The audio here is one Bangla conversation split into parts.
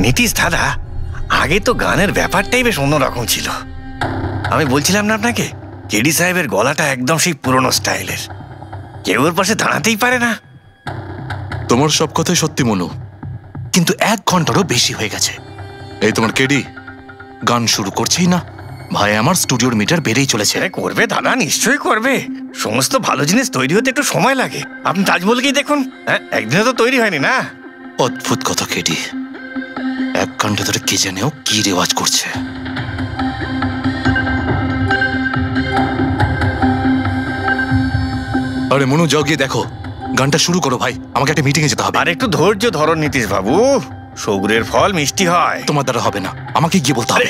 নীতিশ দাদা, আগে তো গানের ব্যাপারটাই বেশ অন্যরকম ছিল। আমি বলছিলাম না আপনাকে, কেডি সাহেবের গলাটা একদম সেই পুরনো স্টাইলের, কেউ ওর পাশে দাঁড়াতেই পারে না। তোমার সব কথাই সত্যি মনু, কিন্তু 1 ঘন্টারও বেশি হয়ে গেছে। এই তোমার কেডি গান শুরু করছেই না। ভাই আমার স্টুডিওর মিটার বেড়েই চলেছে। করবে দাদা, নিশ্চয়ই করবে। সমস্ত ভালো জিনিস তৈরি হতে একটু সময় লাগে। আপনি তাজমহলকেই দেখুন, একদিনে তো তৈরি হয়নি না। অদ্ভুত কথা কেডি, 1 ঘন্টা ধরে কে জানেও কি রেওয়াজ করছে। আরে মনু, যাও গিয়ে দেখো, গানটা শুরু করো ভাই, আমাকে একটা মিটিংয়ে যেতে হবে। আর একটু ধৈর্য ধরো নীতিশ বাবু, সৌগুরের ফল মিষ্টি হয়। তোমার দ্বারা হবে না, আমাকে গিয়ে বলতে হবে।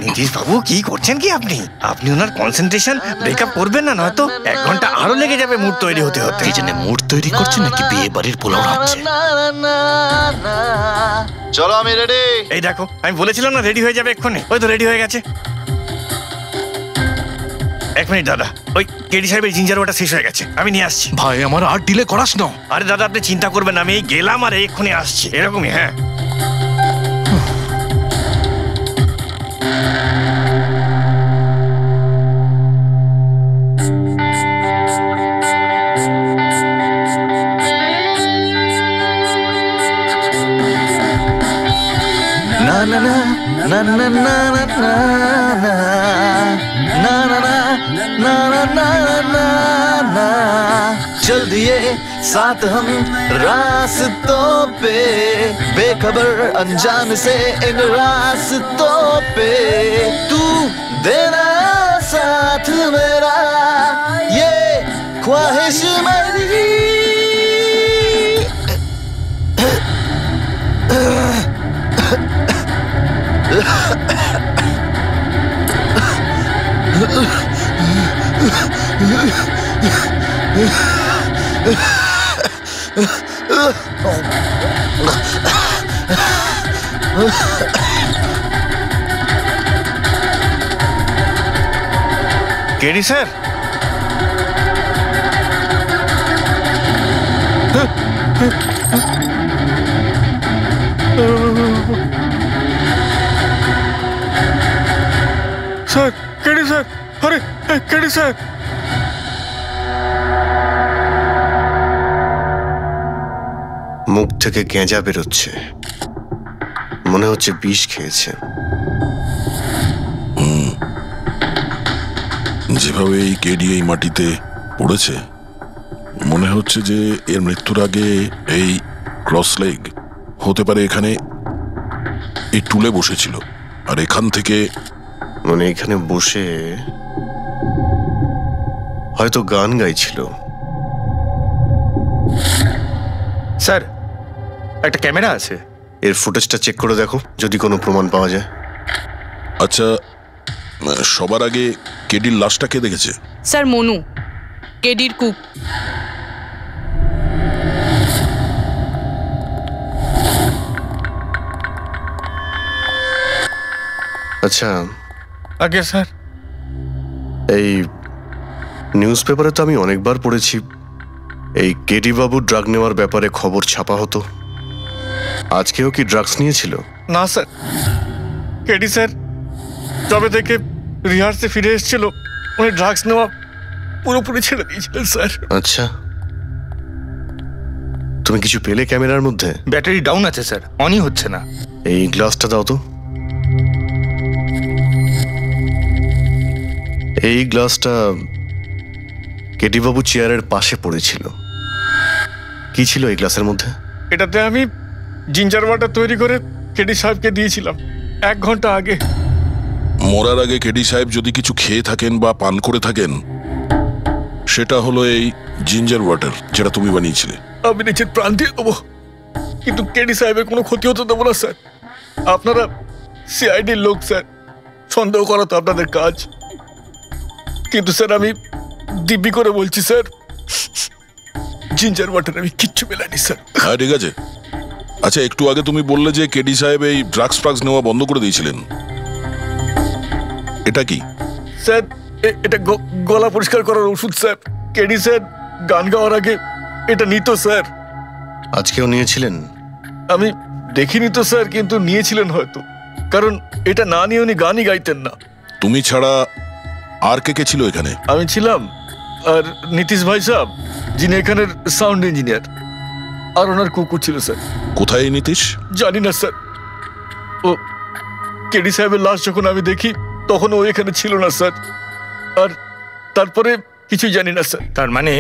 নীতিশ বাবু কি করছেন কি আপনি? আপনি ওনার কনসেন্ট্রেশন ব্রেকআপ করবেন না, নয়তো 1 ঘন্টা আরো লেগে যাবে মুড তৈরি হতে হতে। এই জন্য মুড তৈরি করছে নাকি বিয়ে বাড়ির পোলাও রাখছে? চলো আমি রেডি। এই দেখো, আমি বলেছিলাম না রেডি হয়ে যাবে এক্ষুনি। ওই তো রেডি হয়ে গেছে। 1 মিনিট দাদা, ওই কেডি সাহেবের জিঞ্জার ওয়াটার শেষ হয়ে গেছে, আমি নিয়ে আসছি। ভাই আমার আর ডিলে করাস না। আরে দাদা আপনি চিন্তা করবেন না, আমি এই গেলাম আর এক্ষুনি আসছি, এরকমই। হ্যাঁ না না না না না না না না না ना ना ना ना ना ना ना चल दिए साथ हम रास्तों पे, बेखबर अनजान से इन रास्तों पे, तू देना साथ मेरा ये ख्वाहिश मेरी। KD sir, sir KD sir, আরে কেডি স্যার। মুখ থেকে গেঁজা বেরোচ্ছে, মনে হচ্ছে বিষ খেয়েছে। যেভাবে এই কেডি এই মাটিতে পড়েছে, মনে হচ্ছে যে এর মৃত্যুর আগে এই ক্রস লেগ হতে পারে এখানে এই টুলে বসেছিল, আর এখান থেকে মানে এখানে বসে হয়তো গান গাইছিল। স্যার একটা ক্যামেরা আছে, এর ফুটেজটা চেক করে দেখো, যদি কোনো প্রমাণ পাওয়া যায়। আচ্ছা, সবার আগে কেডির লাশটা কে দেখেছে? স্যার মনু, কেডির কুক। আচ্ছা আগে স্যার, এই নিউজ পেপারে তো আমি অনেকবার পড়েছি এই কেডি বাবু ড্রাগ নেওয়ার ব্যাপারে খবর ছাপা হতো। আজকেও কি ড্রাগস নিয়েছিল? না স্যার, কেডি স্যার তবে থেকে রিহার্সে ফিরে এসেছিল, উনি ড্রাগস নেওয়া পুরোপুরি ছেড়ে দিয়েছিলেন স্যার। আচ্ছা, তুমি কিছু পেলে ক্যামেরার মধ্যে? ব্যাটারি ডাউন আছে স্যার, অনই হচ্ছে না। এই গ্লাসটা দাও তো। এই গ্লাসটা কেডি বাবু চেয়ারের পাশে পড়েছিল। কি ছিল এই গ্লাসের মধ্যে? এটাতে আমি জিঞ্জার ওয়াটার তৈরি করে কেডি সাহেবকে দিয়েছিলাম 1 ঘন্টা আগে। মরার আগে কেডি সাহেব যদি কিছু খেয়ে থাকেন বা পান করে থাকেন, সেটা হলো এই জিঞ্জার ওয়াটার, যেটা তুমি বানিয়েছিলে। আমি নিজের প্রাণ দিয়ে দেবো, কিন্তু কেডি সাহেবের কোনো ক্ষতি হতে দেবো না স্যার। আপনারা সিআইডির লোক স্যার, সন্দেহ করা তো আপনাদের কাজ, কিন্তু স্যার আমি দিব্যি করে বলছি স্যার, জিঞ্জার ওয়াটার আমি কিচ্ছু মেলাইনি স্যার। হ্যাঁ ঠিক আছে। আচ্ছা, একটু আগে তুমি বললে যে কেডি সাহেব এই ড্রাগস ফ্রাগস নেওয়া বন্ধ করে দিয়েছিলেন, এটা কি? স্যার এটা গলা পরিষ্কার করার ওষুধ স্যার। কেডি স্যার গান গাওয়ার আগে এটা নিত স্যার। আজকেও নিয়েছিলেন? আমি দেখিনি তো স্যার, কিন্তু নিয়েছিলেন হয়তো, কারণ এটা না নিয়ে উনি গানই গাইতেন না। তুমি ছাড়া আর কে কে ছিল এখানে? আমি ছিলাম, আর নীতিশ ভাই সাহেব যিনি এখানের সাউন্ড ইঞ্জিনিয়ার, আর ওনার কুকুর ছিল স্যার। কোথায় এই নীতিশ? জানি না স্যার, ও কেডি সাহেবের লাশ যখন আমি দেখি তখন ও এখানে ছিল না স্যার, আর তারপরে কিছুই জানি না স্যার। তার মানে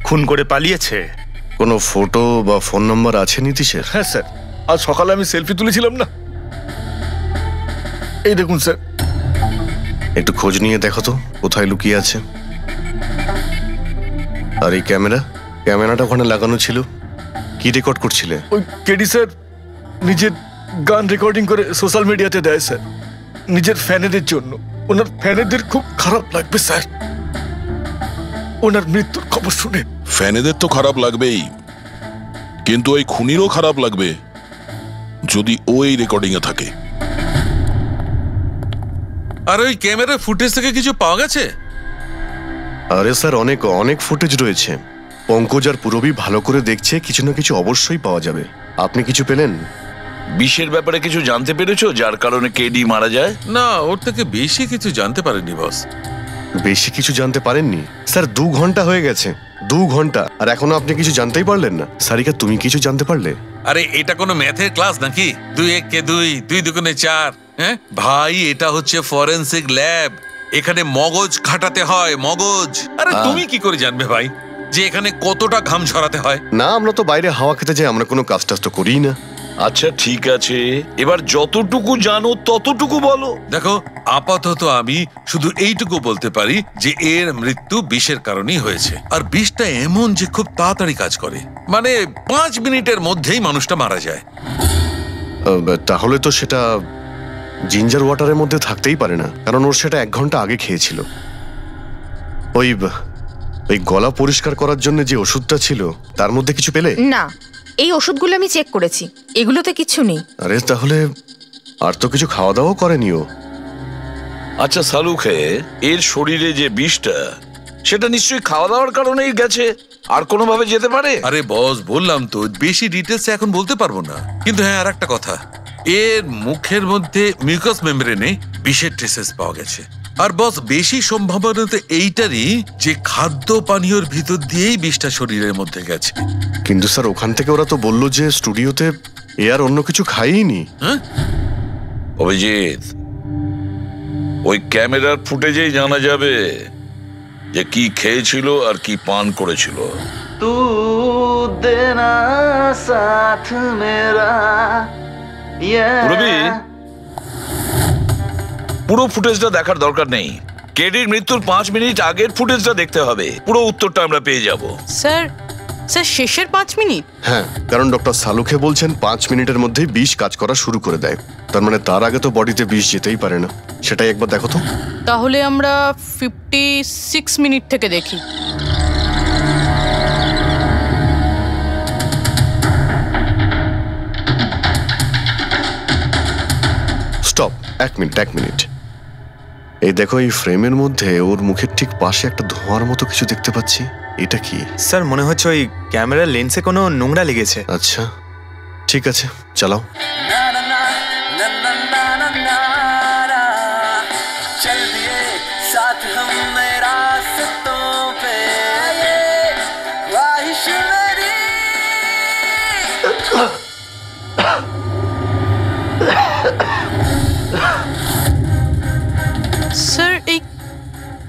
খুন করে পালিয়েছে? কোনো ফটো বা ফোন নাম্বার আছে নীতিশের? হ্যাঁ স্যার, আজ সকালে আমি সেলফি তুলেছিলাম না, এই দেখুন স্যার। একটু খোঁজ নিয়ে দেখো তো কোথায় লুকিয়ে আছে। আর এই ক্যামেরাটা ওখানে লাগানো ছিল, কি রেকর্ড করছিলে? ওই কেডি স্যার নিজের গান রেকর্ডিং করে সোশ্যাল মিডিয়াতে দেয় স্যার, নিজের ফ্যানেদের জন্য। ওনার ফ্যানেদের খুব খারাপ লাগবে স্যার ওনার মৃত্যুর খবর শুনে। ফ্যানেদের তো খারাপ লাগবেই, কিন্তু ওই খুনিরও খারাপ লাগবে যদি ও এই রেকর্ডিং এ থাকে। আর ওই ক্যামেরার ফুটেজ থেকে কিছু পাওয়া গেছে? আরে স্যার, অনেক অনেক ফুটেজ রয়েছে। পঙ্কজ আর পূরবী ভালো করে দেখছে, কিছু না কিছু অবশ্যই পাওয়া যাবে। আপনি কিছু পেলেন? বিষের ব্যাপারে কিছু জানতে পেরেছো যার কারণে কেডি মারা যায়? না, ওর থেকে বেশি কিছু জানতে পারেনি বস। বেশি কিছু জানতে পারেননি স্যার? 2 ঘন্টা হয়ে গেছে, 2 ঘন্টা, আর এখনো আপনি কিছু জানতেই পারলেন না। সারিকা, তুমি কিছু জানতে পারলে? আরে এটা কোনো ম্যাথের ক্লাস নাকি? 2 1 কে 2, 2 2 4। হ্যাঁ ভাই, এটা হচ্ছে ফরেনসিক ল্যাব, এখানে মগজ খাটাতে হয়, মগজ। আরে তুমি কি করে জানবে ভাই যে এখানে কতটা ঘাম ঝরাতে হয়? না, আমরা তো বাইরে হাওয়া খেতে যাই, আমরা কোনো কাজ টাজ তো করিই না। আচ্ছা ঠিক আছে, এবার যতটুকু জানো ততটুকু বলো। দেখো, আপাতত আমি শুধু এইটুকু বলতে পারি যে এর মৃত্যু বিষের কারণেই হয়েছে। আর বিষটা এমন যে খুব তাড়াতাড়ি কাজ করে, মানে 5 মিনিটের মধ্যেই মানুষটা মারা যায়। তাহলে তো সেটা জিঞ্জার ওয়াটারের মধ্যে থাকতেই পারে না, কারণ ওর সেটা 1 ঘন্টা আগে খেয়েছিল। ওই গলা পরিষ্কার করার জন্য যে ওষুধটা ছিল তার মধ্যে কিছু পেলে? না, এই ওষুধগুলো আমি চেক করেছি, এগুলোতে কিছু নেই। আরে তাহলে আর তো কিছু খাওয়া দাওয়া করেনি ও। আচ্ছা সালুখে, এর শরীরে যে বিষটা, সেটা নিশ্চয়ই খাওয়া দাওয়ার কারণেই গেছে, আর কোনোভাবে যেতে পারে? আরে বস, বললাম তো বেশি ডিটেলস এখন বলতে পারবো না, কিন্তু হ্যাঁ আর একটা কথা, এর মুখের মধ্যে মিউকাস মেমব্রেনে বিষের ট্রেসেস পাওয়া গেছে। আর বস, বেশি সম্ভাবনা তো এইটারই যে খাদ্য পানীয়র ভিতর দিয়েই বিষটা শরীরের মধ্যে গেছে। কিন্তু স্যার, ওখান থেকে ওরা তো বললো যে স্টুডিওতে এ আর অন্য কিছু খাইনি। হ্যাঁ অভিজিৎ, ওই ক্যামেরার ফুটেজেই জানা যাবে যে কি খেয়েছিল আর কি পান করেছিল। तू देना साथ मेरा পূরবী, পুরো ফুটেজটা দেখার দরকার নেই, কেডির মৃত্যুর 5 মিনিট আগের ফুটেজটা দেখতে হবে, পুরো উত্তরটা আমরা পেয়ে যাব। স্যার, শেষের 5 মিনিট? হ্যাঁ, কারণ ডক্টর সালুখে বলছেন 5 মিনিটের মধ্যেই বিষ কাজ করা শুরু করে দেয়। তার মানে তার আগে তো বডিতে বিষ যেতেই পারে না। সেটাই একবার দেখো তো। তাহলে আমরা 56 মিনিট থেকে দেখি। Stop, 1 minute. এই দেখো, এই ফ্রেমের মধ্যে ওর মুখের ঠিক পাশে একটা ধোঁয়ার মতো কিছু দেখতে পাচ্ছি। এটা কি? স্যার, মনে হচ্ছে ওই ক্যামেরার লেন্সে কোনো নোংরা লেগেছে। আচ্ছা ঠিক আছে, চালাও। चल दिए साथ हम रास्तों पे, ख्वाहिश मेरी। স্যার, এই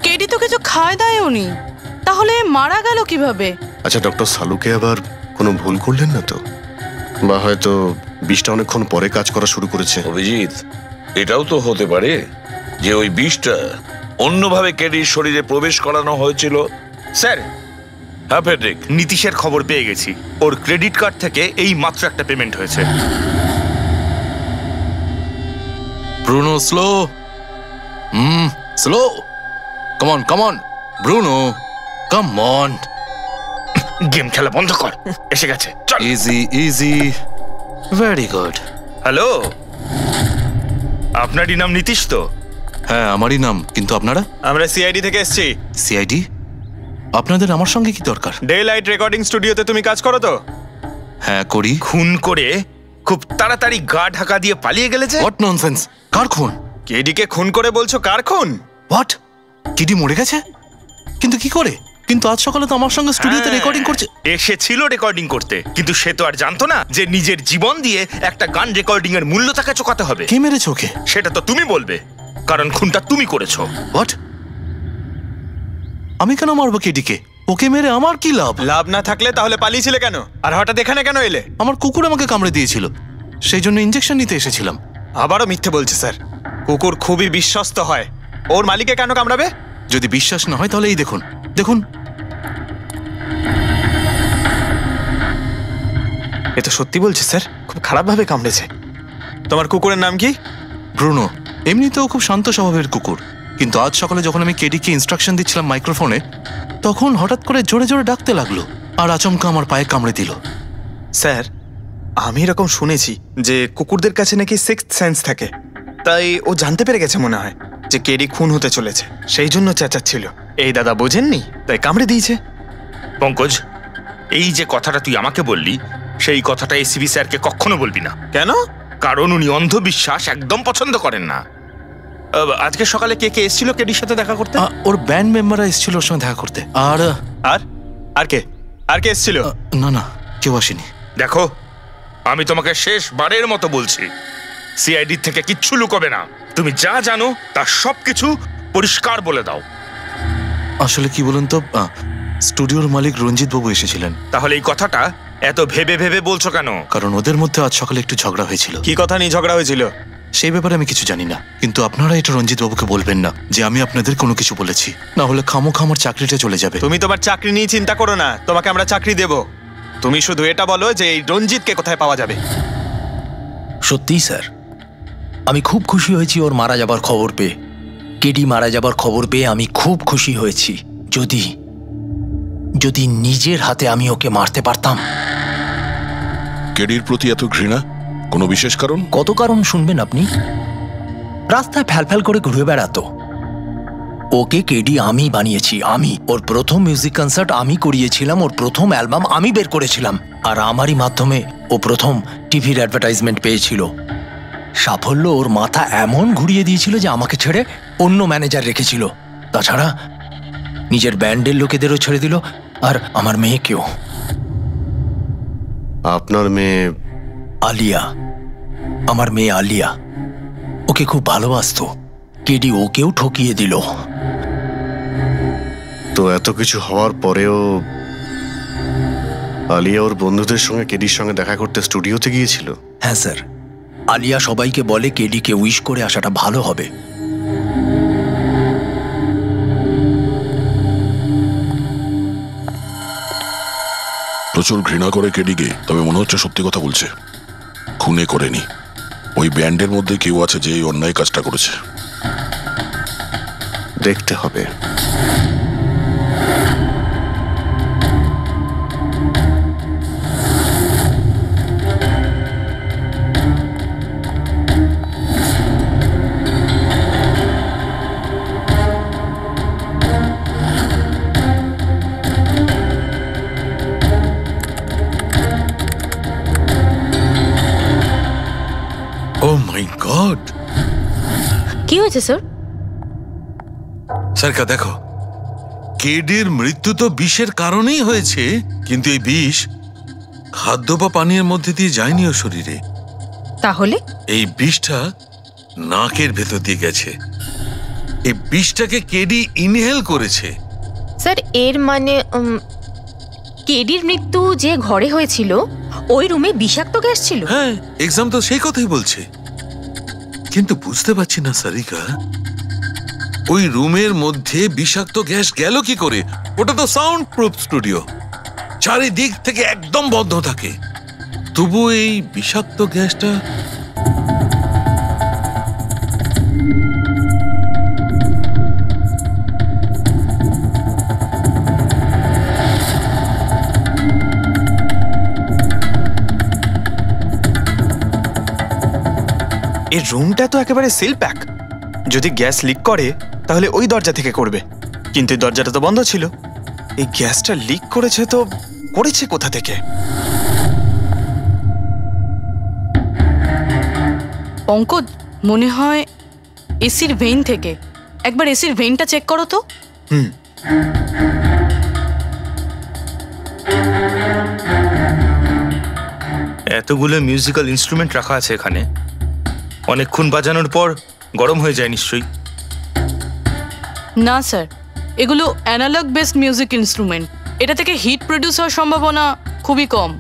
কেডি তো কিছু খায় দায় উনি, তাহলে মারা গেল কিভাবে? আচ্ছা, ডক্টর সালুকে আবার কোনো ভুল করলেন না তো? বা হয়তো বিষটা অনেকক্ষণ পরে কাজ করা শুরু করেছে। অভিজিৎ, এটাও তো হতে পারে যে ওই বিষটা অন্যভাবে কেডির শরীরে প্রবেশ করানো হয়েছিল। স্যার, হ্যাঁ ফেডরিক, নীতিশের খবর পেয়ে গেছি। ওর ক্রেডিট কার্ড থেকে এই মাত্র একটা পেমেন্ট হয়েছে। Bruno, slow. Slow. Come on Bruno, come on. Game খেলা বন্ধ কর, এসে গেছে, চল। Easy, very good. হ্যালো, আপনারই নাম নীতিশ তো? হ্যাঁ, আমারই নাম। কিন্তু আপনারা? আমরা সিআইডি থেকে এসেছি। সিআইডি? আপনাদের আমার সঙ্গে কি দরকার? ডে লাইট রেকর্ডিং স্টুডিওতে তুমি কাজ করো তো? হ্যাঁ, করি। খুন করে খুব তাড়াতাড়ি গা ঢাকা দিয়ে পালিয়ে গেলে যে? What nonsense! কার খুন? কেডিকে খুন করে বলছো কার খুন? হোয়াট? কেডি মরে গেছে? কিন্তু কি করে? কিন্তু আজ সকালে তো আমার সঙ্গে স্টুডিওতে রেকর্ডিং করছে। এসেছিল রেকর্ডিং করতে, কিন্তু সে তো আর জানতো না যে নিজের জীবন দিয়ে একটা গান রেকর্ডিং এর মূল্য তাকে চোকাতে হবে। কে মেরেছে ওকে? সেটা তো তুমি বলবে, কারণ খুনটা তুমি করেছো। হোয়াট? আমি কেন মারবো কেডিকে? ওকে মেরে আমার কি লাভ? লাভ না থাকলে তাহলে পালিয়েছিলে কেন? আর হঠাৎ এখানে কেন এলে? আমার কুকুর আমাকে কামড়ে দিয়েছিল, সেই জন্য ইনজেকশন নিতে এসেছিলাম। আবারও মিথ্যে বলছে স্যার। কুকুর খুবই বিশ্বস্ত হয়, ওর মালিককে কেন কামড়াবে? যদি বিশ্বাস না হয় তাহলে এই দেখুন, দেখুন। এ তো সত্যি বলছে স্যার, খুব খারাপভাবে কামড়েছে। তোমার কুকুরের নাম কি? ব্রুনো। এমনিতেও খুব শান্ত স্বভাবের কুকুর, কিন্তু আজ সকালে যখন আমি কেডিকে ইনস্ট্রাকশন দিচ্ছিলাম মাইক্রোফোনে, তখন হঠাৎ করে জোরে জোরে ডাকতে লাগলো আর আচমকা আমার পায়ে কামড়ে দিল। স্যার, আমি এরকম শুনেছি যে কুকুরদের কাছে নাকি সিক্সথ সেন্স থাকে, তাই ও জানতে পেরে গেছে মনে হয় যে কেডি খুন হতে চলেছে, সেই জন্য চেঁচাচ্ছিল। এই দাদা বোঝেননি, তাই কামড়ে দিয়েছে। পঙ্কজ, এই যে কথাটা তুই আমাকে বললি, সেই কথাটা এসিবি স্যারকে কখনো বলবি না। কেন? কারণ উনি অন্ধবিশ্বাস একদম পছন্দ করেন না। আজকে সকালে কে কে এসেছিল কেডির সাথে দেখা করতে? ওর ব্যান্ড মেম্বাররা এসেছিল ওর সঙ্গে দেখা করতে। আর আর আর কে আর কে এসেছিল? না না, কেউ আসেনি। দেখো, আমি তোমাকে শেষবারের মতো বলছি, সিআইডি থেকে কিচ্ছু লুকোবে না। তুমি যা জানো তার সবকিছু পরিষ্কার বলে দাও। আসলে কি বলুন তো, স্টুডিওর মালিক রঞ্জিত বাবু এসেছিলেন। তাহলে এই কথাটা এত ভেবে ভেবে বলছো কেন? কারণ ওদের মধ্যে আজ সকালে একটু ঝগড়া হয়েছিল। কি কথা নিয়ে ঝগড়া হয়েছিল? সেই ব্যাপারে আমি কিছু জানি না, কিন্তু আপনারা এটা রঞ্জিত বাবুকে বলবেন না যে আমি আপনাদের কোনো কিছু বলেছি, না হলে খামোখা আমার চাকরিটা চলে যাবে। তুমি তোমার চাকরি নিয়ে চিন্তা করো না, তোমাকে আমরা চাকরি দেব। তুমি শুধু এটা বলো যে এই রঞ্জিতকে কোথায় পাওয়া যাবে। সত্যিই স্যার, আমি খুব খুশি হয়েছি ওর মারা যাবার খবর পেয়ে। কেডি মারা যাবার খবর পেয়ে আমি খুব খুশি হয়েছি। যদি যদি নিজের হাতে আমি ওকে মারতে পারতাম। কেডির প্রতি এত ঘৃণা, কোনো বিশেষ কারণ? কত কারণ শুনবেন আপনি? রাস্তায় ফ্যালফ্যাল করে ঘুরে বেড়াতো। ওকে কেডি আমি বানিয়েছি, আমি। ওর প্রথম মিউজিক কনসার্ট আমি করিয়েছিলাম, ওর প্রথম অ্যালবাম আমি বের করেছিলাম, আর আমারই মাধ্যমে ও প্রথম টিভির অ্যাডভার্টাইজমেন্ট পেয়েছিল। সাফল্য ওর মাথা এমন ঘুরিয়ে দিয়েছিল যে আমাকে ছেড়ে অন্য ম্যানেজার রেখেছিল। তাছাড়া নিজের ব্যান্ডের লোকেদেরও ছেড়ে দিল, আর আমার মেয়েকেও। আপনার মেয়ে? আলিয়া, আমার মেয়ে আলিয়া। ওকে খুব ভালোবাসতো, কেডি ওকেও ঠকিয়ে দিল। তো এত কিছু হওয়ার পরেও আলিয়া ওর বন্ধুদের সঙ্গে কেডির সঙ্গে দেখা করতে স্টুডিওতে গিয়েছিল? হ্যাঁ স্যার, আলিয়া সবাইকে বলে কেডিকে উইশ করে আসাটা ভালো হবে। প্রচুর ঘৃণা করে কেডিকে, তবে মনে হচ্ছে সত্যি কথা বলছে। খুনে করেনি, ওই ব্যান্ডের মধ্যে কেউ আছে যে এই অন্যায় কাজটা করেছে। দেখতে হবে। ও মাই গড! কি হয়েছে স্যার? সরকা দেখো, কেডির মৃত্যু তো বিষের কারণেই হয়েছে, কিন্তু এই বিষ খাদ্য বা পানীয়ের মধ্যে দিয়ে যায়নি ও শরীরে। তাহলে এই বিষটা নাকের ভেতর দিয়ে গেছে। এই বিষটাকে কেডি ইনহেল করেছে। স্যার, এর মানে কেডির মৃত্যু যে ঘরে হয়েছিল ওই রুমে বিষাক্ত গ্যাস ছিল? হ্যাঁ, এক্সাম তো সেই কথাই বলছে, কিন্তু বুঝতে পারছি না সারিকা, ওই রুমের মধ্যে বিষাক্ত গ্যাস গেল কি করে? ওটা তো সাউন্ড প্রুফ স্টুডিও, চারিদিক থেকে একদম বন্ধ থাকে, তবু এই বিষাক্ত গ্যাসটা এই রুমটা তো একেবারে সিল প্যাক। যদি গ্যাস লিক করে তাহলে ওই দরজা থেকে করবে, কিন্তু এই দরজাটা তো বন্ধ ছিল। এই গ্যাসটা লিক করেছে তো করেছে কোথা থেকে? পঙ্কজ, মনে হয় এসির ভেইন থেকে। একবার এসির ভেইনটা চেক করো তো। এতগুলো মিউজিক্যাল ইনস্ট্রুমেন্ট রাখা আছে এখানে, অনেকক্ষণ বাজানোর পর গরম হয়ে যায় নিশ্চয়ই। না স্যার, এগুলো অ্যানালগ বেসড মিউজিক ইনস্ট্রুমেন্ট। এটা থেকে হিট প্রডিউস হওয়ার সম্ভাবনা খুবই কম।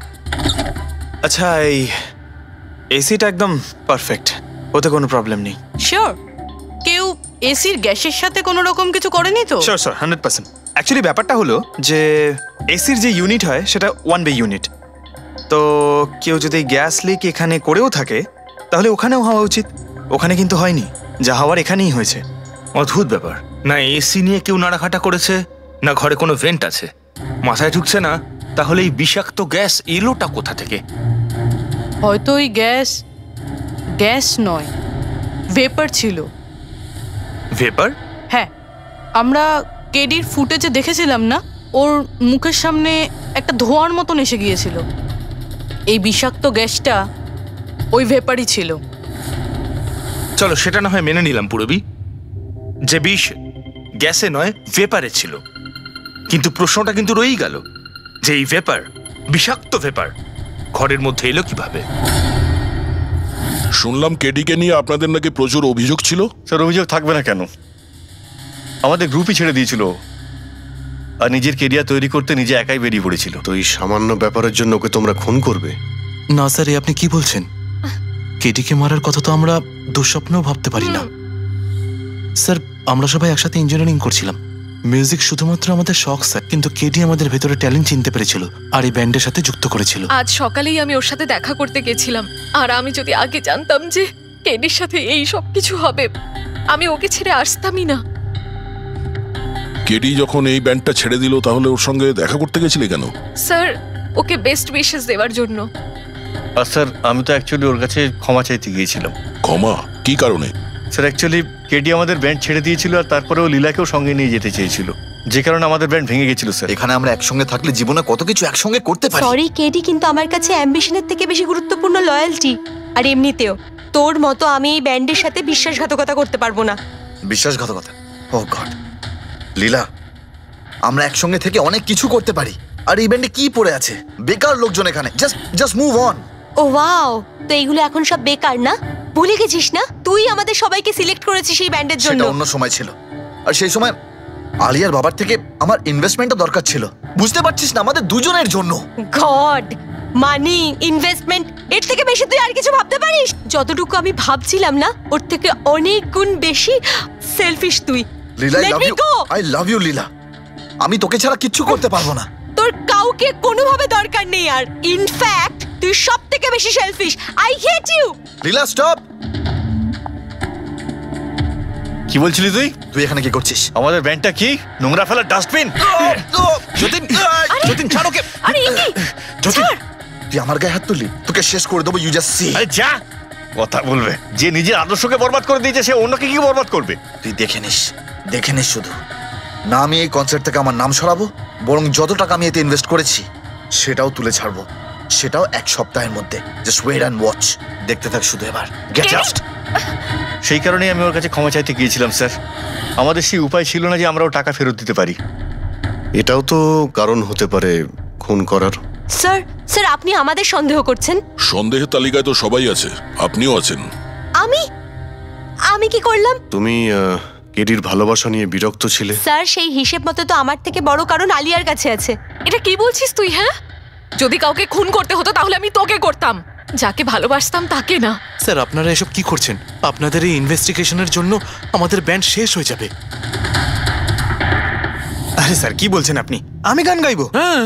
আচ্ছা, এই এসিটা একদম পারফেক্ট, ওতে কোনো প্রবলেম নেই? শিওর? কেউ এসির গ্যাসের সাথে কোনো রকম কিছু করেনি তো? Sure sir, 100%। অ্যাকচুয়ালি ব্যাপারটা হলো যে এসির যে ইউনিট হয় সেটা 1 বে ইউনিট। তো কেউ যদি গ্যাস লিক এখানে করেও থাকে তাহলে ওখানেও হওয়া উচিত। ওখানে কিন্তু হয়নি, যা হওয়ার এখানেই হয়েছে। অদ্ভুত ব্যাপার, না এসি নিয়ে কেউ নাড়াঘাটা করেছে, না ঘরে কোনো ভেন্ট আছে, মাথায় ঢুকছে না। তাহলে এই বিষাক্ত গ্যাস এলোটা কোথা থেকে? হয়তো ওই গ্যাস নয়, ভেপার ছিল। ভেপার? হ্যাঁ, আমরা কেডির ফুটেজে দেখেছিলাম না, ওর মুখের সামনে একটা ধোঁয়ার মতন এসে গিয়েছিল। এই বিষাক্ত গ্যাসটা ওই ভেপারই ছিল। চলো সেটা না হয় মেনে নিলাম পুরবি, যে বিষ গ্যাসে নয় ভেপারে ছিল। কিন্তু প্রশ্নটা কিন্তু রয়েই গেল যে এই ভেপার, বিষাক্ত ভেপার ঘরের মধ্যে এলো কিভাবে? শুনলাম কেডিকে নিয়ে আপনাদের নাকি প্রচুর অভিযোগ ছিল। স্যার, অভিযোগ থাকবে না কেন? আমাদের গ্রুপই ছেড়ে দিয়েছিল, আর নিজের কেরিয়ার তৈরি করতে নিজে একাই বেরিয়ে পড়েছিল। তো এই সামান্য ব্যাপারের জন্য ওকে তোমরা খুন করবে? না স্যার, আপনি কি বলছেন? কেডিকে মারার কথা তো আমরা দুঃস্বপ্নেও ভাবতে পারি না। স্যার, আমরা সবাই একসাথে ইঞ্জিনিয়ারিং করছিলাম। মিউজিক শুধুমাত্র আমাদের শখ স্যার, কিন্তু কেডি আমাদের ভেতরে ট্যালেন্ট চিনতে পেরেছিল আর এই ব্যান্ডের সাথে যুক্ত করেছিল। আজ সকালেই আমি ওর সাথে দেখা করতে গেছিলাম, আর আমি যদি আগে জানতাম যে কেডির সাথে এই সব কিছু হবে, আমি ওকে ছেড়ে আসতামই না। কেডি যখন এই ব্যান্ডটা ছেড়ে দিল তাহলে ওর সঙ্গে দেখা করতে গেছিলে কেন? স্যার, ওকে বেস্ট উইশেস দেওয়ার জন্য। আর স্যার, আমি তো অ্যাকচুয়ালি ওর কাছে ক্ষমা চাইতে গিয়েছিলাম। ক্ষমা? কি কারণে? স্যার, অ্যাকচুয়ালি কেডি আমাদের ব্যান্ড ছেড়ে দিয়েছিল, আর তারপরে ও লীলাকেও সঙ্গে নিয়ে যেতে চেয়েছিল, যে কারণে আমাদের ব্যান্ড ভেঙে গেছিল। স্যার, এখানে আমরা একসঙ্গে থাকলে জীবনে কত কিছু একসঙ্গে করতে পারি। সরি কেডি, কিন্তু আমার কাছে অ্যাম্বিশনের থেকে বেশি গুরুত্বপূর্ণ লয়্যালটি। আর এমনিতেও তোর মতো আমি এই ব্যান্ডের সাথে বিশ্বাসঘাতকতা করতে পারবো না। বিশ্বাসঘাতকতা? ও গড লীলা, আমরা একসঙ্গে থেকে অনেক কিছু করতে পারি। আর এই ব্যান্ডে কি পড়ে আছে? বেকার লোকজন এখানে। Just move on. Oh wow, তো এইগুলো এখন সব বেকার না? ভুলে গেছিস না তুই আমাদের সবাইকে সিলেক্ট করেছিস এই ব্যান্ডের জন্য? সেটা অন্য সময় ছিল, আর সেই সময় আলিয়ার বাবার থেকে আমার ইনভেস্টমেন্টটা দরকার ছিল। বুঝতে পারছিস না, আমাদের দুজনের জন্য। গড, মানি, ইনভেস্টমেন্ট, এর থেকে বেশি তুই আর কিছু ভাবতে পারিস? যতটুকু আমি ভাবছিলাম না, ওর থেকে অনেক গুণ বেশি সেলফিশ তুই। লীলা, আই লাভ ইউ লীলা। আমি তোকে ছাড়া কিচ্ছু করতে পারবো না। তোর কাউকে কোনোভাবে দরকার নেই, আর ইনফ্যাক্ট তুই সব থেকে বেশি selfish. I hate you. Leela stop. কি বলছিলি তুই? তুই এখানে কি করছিস? আমাদের ব্যান্ডটা কি নোংরা ফেলার ডাস্টবিন? যতীন, যতীন ছাড় ওকে। আরে এই কি? যতীন, তুই আমার গায়ে হাত তুললি, তোকে শেষ করে দেবো। You just see. আরে যা, কথা বলবে। যে নিজের আদর্শকে বরবাদ করে দিয়েছে সে অন্যকে কি বরবাদ করবে? তুই দেখে নিস শুধু। না আমি এই কনসার্ট থেকে আমার নাম সরাবো, বরং যত টাকা আমি এতে ইনভেস্ট করেছি সেটাও তুলে ছাড়বো, সেটাও 1 সপ্তাহের মধ্যে। Just wait and watch. দেখতে থাক শুধু। এবার গেট আউট। সেই কারণেই আমি ওর কাছে ক্ষমা চাইতে গিয়েছিলাম স্যার। আমাদের সেই উপায় ছিল না যে আমরাও টাকা ফেরত দিতে পারি। এটাও তো কারণ হতে পারে খুন করার। স্যার, আপনি আমাদের সন্দেহ করছেন? সন্দেহের তালিকায় তো সবাই আছে, আপনিও আছেন। আমি কি করলাম? তুমি কেডির ভালোবাসা নিয়ে বিরক্ত ছিলে। স্যার, সেই হিসেব মতো তো আমার থেকে বড় কারণ আলিয়ার কাছে আছে। এটা কি বলছিস তুই? হ্যাঁ, যদি কাউকে খুন করতে হতো তাহলে আমি তোকে করতাম, যাকে ভালোবাসতাম তাকে না। স্যার, আপনারা এসব কি করছেন? আপনাদের এই ইনভেস্টিগেশনের জন্য আমাদের ব্যান্ড শেষ হয়ে যাবে। আরে স্যার, কি বলছেন আপনি? আমি গান গাইবো? হ্যাঁ,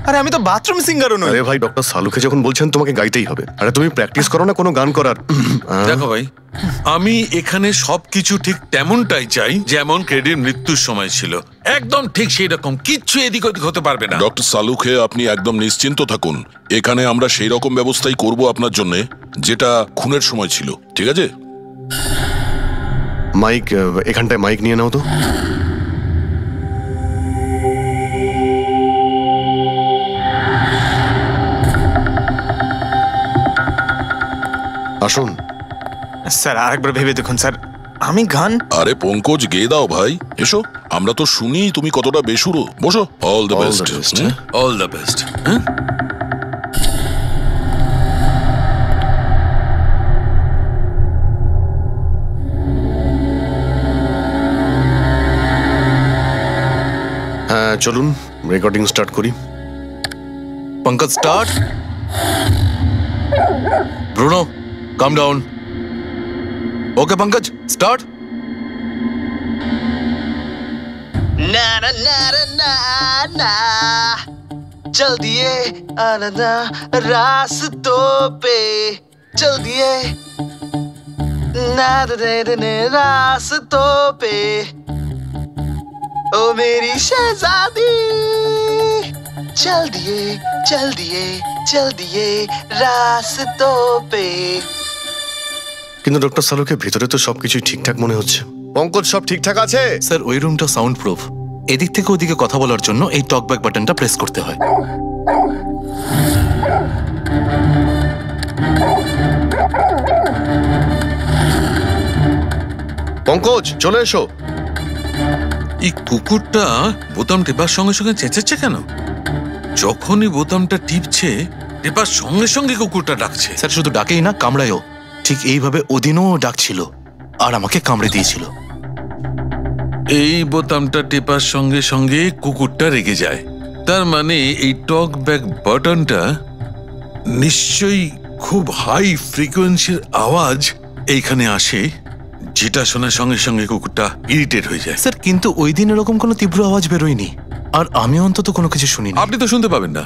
আরে আমি তো বাথরুম সিঙ্গারও নই। আরে ভাই, ডক্টর সালুকে যখন বলছেন তোমাকে গাইতেই হবে। আরে তুমি প্র্যাকটিস করো না কোনো গান করার? দেখো ভাই, আমি এখানে সবকিছু ঠিক তেমনটাই চাই যেমন কেডির মৃত্যুর সময় ছিল। একদম ঠিক সেই রকম, কিচ্ছু এদিক ওদিক হতে পারবে না। ডক্টর সালুখে, আপনি একদম নিশ্চিন্ত থাকুন। এখানে আমরা সেই রকম ব্যবস্থাই করব আপনার জন্য যেটা খুনের সময় ছিল। ঠিক আছে? মাইক, এখানটায় মাইক নিয়ে নাও তো। আসুন। স্যার আরেকবার ভেবে দেখুন স্যার, আমি গান। আরে পঙ্কজ, গেয়ে দাও ভাই, এসো। আমরা তো শুনি তুমি কতটা বেসুরো। বসো। All the best. All the best. হ্যাঁ চলুন রেকর্ডিং স্টার্ট করি। পঙ্কজ স্টার্ট। ব্রুনো কাম ডাউন। ওকে পঙ্কজ স্টার্ট। ना ना ना ना ना चल दिए आना रास्तों पे चल दिए ना दे रास्तों पे ओ मेरी शहजादी चल दिए चल दिए चल दिए रास्तों पे। কিন্তু ডক্টর সালুকে ভিতরে তো সবকিছুই ঠিকঠাক মনে হচ্ছে। পঙ্কজ সব ঠিকঠাক আছে? স্যার ওই রুমটা সাউন্ড প্রুফ। এদিক থেকে ওদিকে কথা বলার জন্য এই টকব্যাক বাটনটা প্রেস করতে হয়। পঙ্কজ চলে এসো। এই কুকুরটা বোতাম টেপার সঙ্গে সঙ্গে চেঁচাচ্ছে কেন? যখনই বোতামটা টিপছে টেপার সঙ্গে সঙ্গে কুকুরটা ডাকছে। স্যার শুধু ডাকেই না, কামড়ায়ও। ঠিক এইভাবে ওদিনও ডাকছিল আর আমাকে কামড়ে দিয়েছিল। এই বোতামটা টেপার সঙ্গে সঙ্গে কুকুরটা রেগে যায়। তার মানে এই টক ব্যাক বাটনটা নিশ্চয়ই খুব হাই ফ্রিকোয়েন্সির আওয়াজ এইখানে আসে, যেটা শোনার সঙ্গে সঙ্গে কুকুরটা ইরিটেট হয়ে যায়। স্যার কিন্তু ওই দিন এরকম কোনো তীব্র আওয়াজ বেরোয়নি, আর আমি অন্তত কোনো কিছু শুনিনি। আপনি তো শুনতে পাবেন না,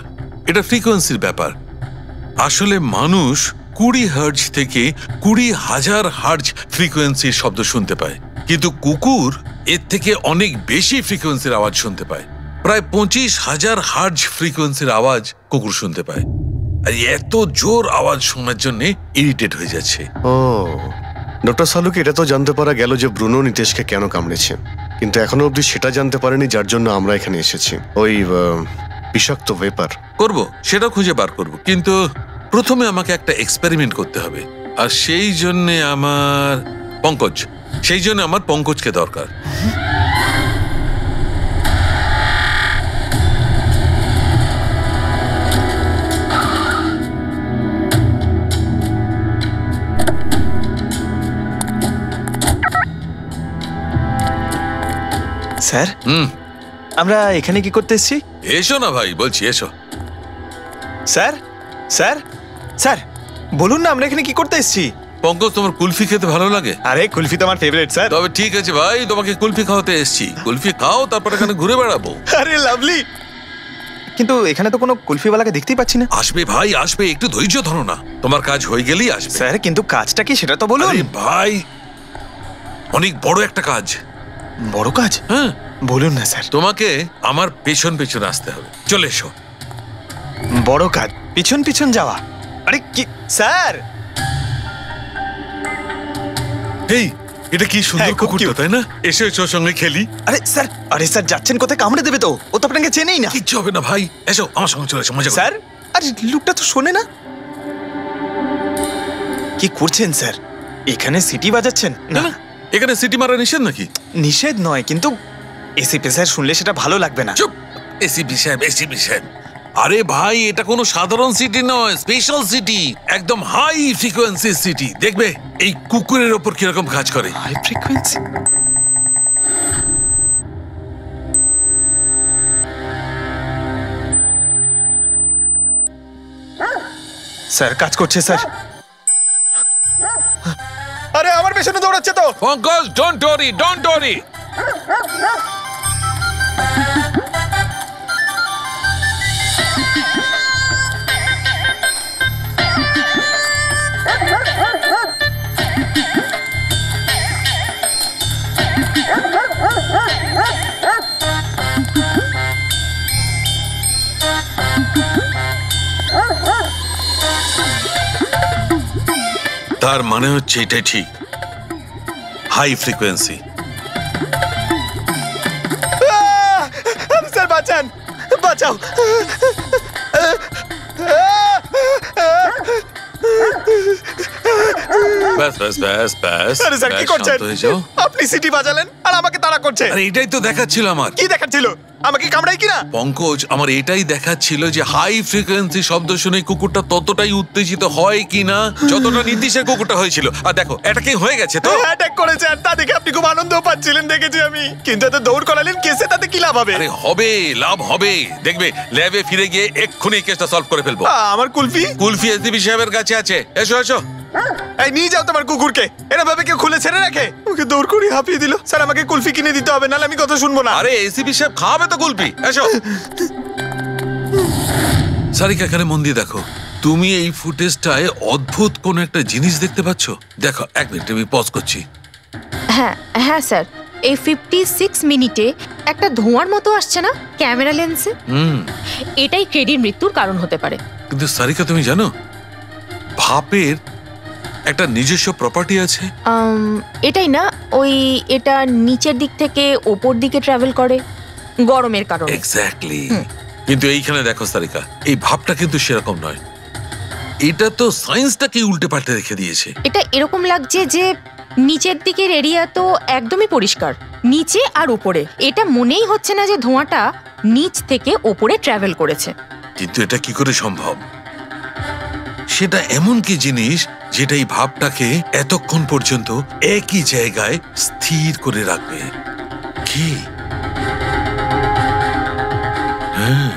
এটা ফ্রিকোয়েন্সির ব্যাপার। আসলে মানুষ 20 হার্জ থেকে 20,000 হার্জ ফ্রিকোয়েন্সির শব্দ শুনতে পায়, কিন্তু কুকুর এর থেকে অনেক বেশি ফ্রিকোয়েন্সির আওয়াজ শুনতে পায়। প্রায় 25,000 হার্জ ফ্রিকোয়েন্সির আওয়াজ কুকুর শুনতে পায়। আর এত জোর আওয়াজ শোনার জন্য ইরিটেট হয়ে যাচ্ছে। ও ডক্টর সালুকে এটা তো জানতে পারা গেল যে ব্রুনো নিতেশকে কেন কামড়েছে, কিন্তু এখনো অবধি সেটা জানতে পারেনি যার জন্য আমরা এখানে এসেছি। ওই বিষাক্ত ভেপার করব, সেটা খুঁজে বার করব, কিন্তু প্রথমে আমাকে একটা এক্সপেরিমেন্ট করতে হবে। আর সেই জন্য আমার পঙ্কজকে দরকার। স্যার আমরা এখানে কি করতে এসেছি? এসো না ভাই, বলছি এসো। স্যার স্যার স্যার বলুন না আমরা এখানে কি করতে এসেছি? পঙ্কজ, তোমার কুলফি খেতে ভালো লাগে? আরে কুলফি তো আমার ফেভারিট স্যার। তবে ঠিক আছে ভাই, তোমাকে কুলফি খাওয়াতে এসেছি। কুলফি খাও, তারপর এখানে ঘুরে বেড়াবো। আরে লাভলি, কিন্তু এখানে তো কোনো কুলফিওয়ালাকে দেখতেই পাচ্ছি না। আসবে ভাই আসবে, একটু ধৈর্য ধরো না, তোমার কাজ হয়ে গেলেই আসবে। স্যার কিন্তু কাজটা কি সেটা তো বলুন। আরে ভাই, অনেক বড় একটা কাজ। বড় কাজ? হ্যাঁ বলুন না স্যার। তোমাকে আমার পেছন পেছন আসতে হবে। চলে এসো। বড় কাজ? পিছন পিছন যাওয়া? আরে কি স্যার! এই এটা কি সুন্দর কুকুরটা, তাই না? এসো এসো, সঙ্গে খেলি। আরে স্যার যাচ্ছেন কোথায়? কামড়ে দেবে তো, ও তো আপনাকে চেনেই না। কিচ্ছু হবে না ভাই, এসো আমার সঙ্গে চলে এসো, মজা করো। স্যার আরে লোকটা তো শোনে না। কি করছেন স্যার? এখানে সিটি বাজাচ্ছেন? না এখানে সিটি মারা নিষেধ নাকি? নিষেধ নয়, কিন্তু এসিপি স্যার শুনলে সেটা ভালো লাগবে না। চুপ! এসিপি সাহেব, এসিপি সাহেব। আরে ভাই, এটা কোনো সাধারণ সিটি নয়, স্পেশাল সিটি, একদম হাই ফ্রিকোয়েন্সি সিটি। দেখবে এই কুকুরের ওপর কিরকম কাজ করে। High frequency? স্যার কাজ করছে স্যার। আরে আমার পেছনে দৌড়াচ্ছে তো। Pankaj, don't worry, don't worry. তার মানে হচ্ছে এটাই ঠিক, হাই ফ্রিকোয়েন্সি। স্যার বাঁচান, বাঁচাও। ব্যাস ব্যাস ব্যাস ব্যাস আরে স্যার কি ব্যাস, করছেন? শান্ত হয়ে যাও। আপনি সিটি বাজালেন আর আমাকে তাড়া করছেন। আরে এটাই তো দেখাচ্ছিল আমার। কি দেখাচ্ছিল? আমাকে কামড়াই কিনা? পঙ্কজ, আমার এটাই দেখাচ্ছিল যে হাই ফ্রিকোয়েন্সি শব্দ শুনে কুকুরটা ততটাই উত্তেজিত হয় কিনা যতটা নীতিশের কুকুরটা হয়েছিল। আর দেখো এটা কি হয়ে গেছে তো। অ্যাটাক করেছে আর তা দেখে আপনি খুব আনন্দও পাচ্ছিলেন দেখেছি আমি। কিন্তু এত দৌড় করালেন কেসে, তাতে কি লাভ হবে? আরে হবে, লাভ হবে। দেখবে ল্যাবে ফিরে গিয়ে এক্ষুনি কেসটা সলভ করে ফেলবো। আমার কুলফি? কুলফি এসডিপি সাহেবের কাছে আছে। এসো এসো। এই নিয়ে যাও তোমার কুকুরকে। এরা ভাবে কেউ খুলে ছেড়ে রাখে? ওকে দৌড় করে হাঁপিয়ে দিল। স্যার আমাকে কুলফি কিনে দিতে হবে, নাহলে আমি কথা শুনবো না। আরে এসিপি সাহেব খাওয়াবে তো কুলফি। এসো। সারিকা এখানে মন দিয়ে দেখো। তুমি এই ফুটেজটায় অদ্ভুত কোন একটা জিনিস দেখতে পাচ্ছ? দেখো এক মিনিট, আমি পজ করছি। হ্যাঁ হ্যাঁ স্যার, এই 56 মিনিটে একটা ধোঁয়ার মতো আসছে না ক্যামেরা লেন্সে? এটাই কেডির মৃত্যুর কারণ হতে পারে। কিন্তু সারিকা তুমি জানো ভাপের একটা নিজস্ব প্রপার্টি আছে? এটাই না, ওই এটা নিচের দিক থেকে ওপর দিকে ট্রাভেল করে গরমের কারণে। এক্স্যাক্টলি। কিন্তু এইখানে দেখো সারিকা, এই ভাবটা কিন্তু সেরকম নয়। এটা তো সায়েন্সটাকে উল্টে পাল্টে রেখে দিয়েছে। এটা এরকম লাগছে যে নিচের দিকের এরিয়া তো একদমই পরিষ্কার, নিচে আর উপরে এটা মনেই হচ্ছে না যে ধোঁয়াটা নিচ থেকে ওপরে ট্রাভেল করেছে। কিন্তু এটা কি করে সম্ভব? সেটা এমন কি জিনিস যেটা এই ভাবটাকে এতক্ষণ পর্যন্ত একই জায়গায় স্থির করে রাখবে? কি? হ্যাঁ,